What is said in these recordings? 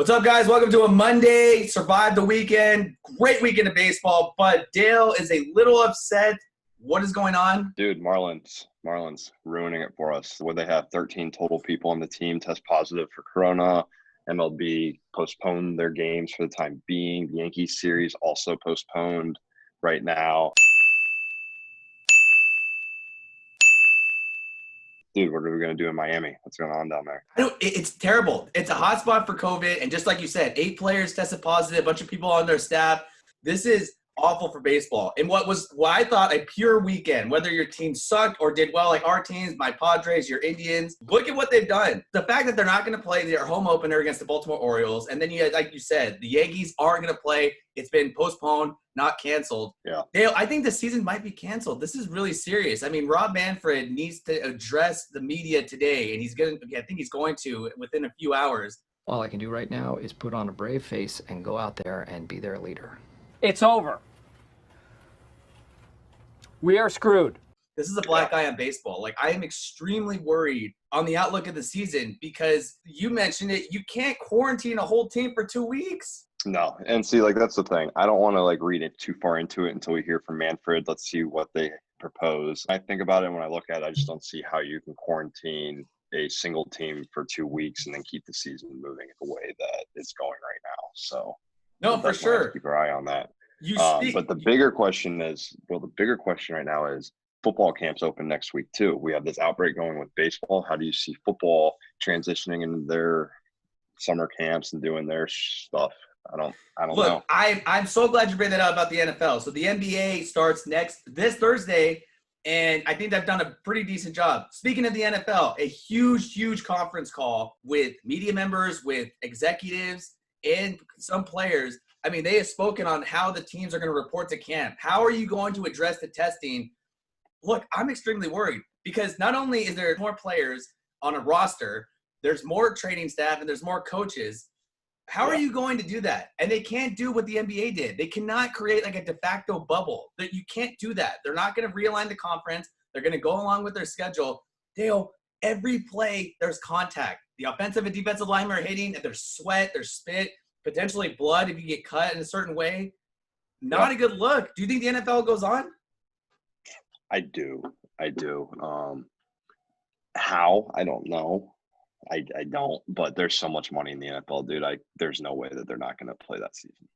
What's up, guys? Welcome to a Monday. Survived the weekend. Great weekend of baseball, but Dale is a little upset. What is going on? Dude, Marlins ruining it for us. Where they have 13 total people on the team test positive for Corona. MLB postponed their games for the time being. The Yankees series also postponed right now. Dude, what are we going to do in Miami? What's going on down there? It's terrible. It's a hotspot for COVID, and just like you said, 8 players tested positive, a bunch of people on their staff. This is awful for baseball. And what I thought a pure weekend, whether your team sucked or did well, like our teams, my Padres, your Indians, look at what they've done. The fact that they're not going to play their home opener against the Baltimore Orioles, and then like you said, the Yankees aren't going to play. It's been postponed, not canceled. Yeah. Dale, I think the season might be canceled. This is really serious. I mean, Rob Manfred needs to address the media today, and I think he's going to within a few hours. All I can do right now is put on a brave face and go out there and be their leader. It's over. We are screwed. This is a black eye on baseball. Like, I am extremely worried on the outlook of the season because you mentioned it. You can't quarantine a whole team for 2 weeks. No, and see, like, that's the thing. I don't want to, read it too far into it until we hear from Manfred. Let's see what they propose. I think about it when I look at it, I just don't see how you can quarantine a single team for 2 weeks and then keep the season moving the way that it's going right now. So, no, for sure. Keep our eye on that. But the bigger question right now is football camps open next week too. We have this outbreak going with baseball. How do you see football transitioning into their summer camps and doing their stuff? I don't know. I'm so glad you bring that up about the NFL. So the NBA starts this Thursday, and I think they've done a pretty decent job. Speaking of the NFL, a huge conference call with media members, with executives, and some players. I mean, they have spoken on how the teams are going to report to camp. How are you going to address the testing? Look, I'm extremely worried because not only is there more players on a roster, there's more training staff and there's more coaches. How are you going to do that? And they can't do what the NBA did. They cannot create like a de facto bubble. You can't do that. They're not going to realign the conference. They're going to go along with their schedule. Dale, every play, there's contact. The offensive and defensive linemen are hitting, and there's sweat, there's spit, potentially blood if you get cut in a certain way. Not a good look. Do you think the NFL goes on? I do. How? I don't know. I don't, but there's so much money in the NFL, dude. There's no way that they're not going to play that season.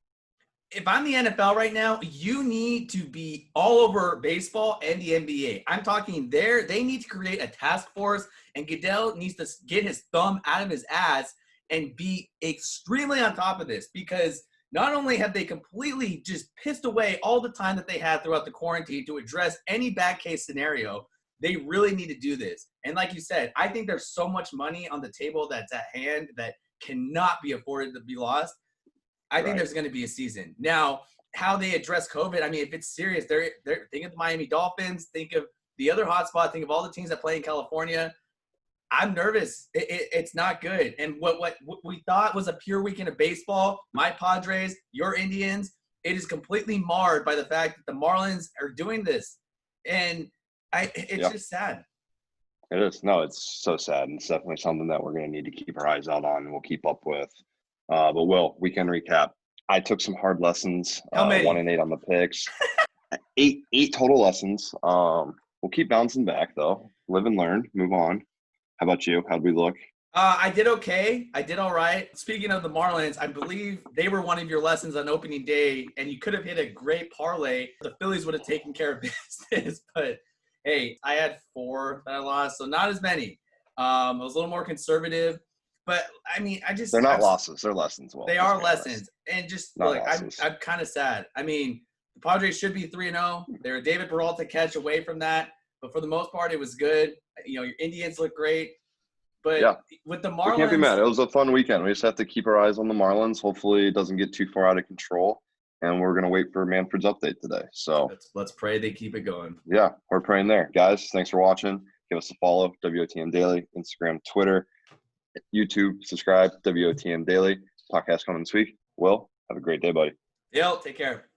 If I'm the NFL right now, you need to be all over baseball and the NBA. I'm talking they need to create a task force, and Goodell needs to get his thumb out of his ass and be extremely on top of this, because not only have they completely just pissed away all the time that they had throughout the quarantine to address any bad case scenario, they really need to do this. And like you said, I think there's so much money on the table that's at hand that cannot be afforded to be lost. I think there's going to be a season. Now, how they address COVID, I mean, if it's serious, they're think of the Miami Dolphins, think of the other hotspot, think of all the teams that play in California. I'm nervous. It's not good. And what we thought was a pure weekend of baseball, my Padres, your Indians, it is completely marred by the fact that the Marlins are doing this. And it's just sad. It is. No, it's so sad. And it's definitely something that we're going to need to keep our eyes out on and we'll keep up with. But Will, weekend recap. I took some hard lessons. How many? 1-8 on the picks. eight total lessons. We'll keep bouncing back though. Live and learn. Move on. How about you? How'd we look? I did okay. I did all right. Speaking of the Marlins, I believe they were one of your lessons on opening day, and you could have hit a great parlay. The Phillies would have taken care of business, but hey, I had 4 that I lost, so not as many. I was a little more conservative, but I mean, they're not losses, they're lessons. Well, they are lessons, and just look, I'm kind of sad. I mean, the Padres should be 3-0. They're a David Peralta catch away from that, but for the most part, it was good. You know, your Indians look great, but with the Marlins, we can't be mad. It was a fun weekend. We just have to keep our eyes on the Marlins. Hopefully, it doesn't get too far out of control. And we're going to wait for Manfred's update today. So let's pray they keep it going. Yeah, we're praying there. Guys, thanks for watching. Give us a follow, WOTM Daily, Instagram, Twitter, YouTube, subscribe, WOTM Daily. Podcast coming this week. Will, have a great day, buddy. Dale, take care.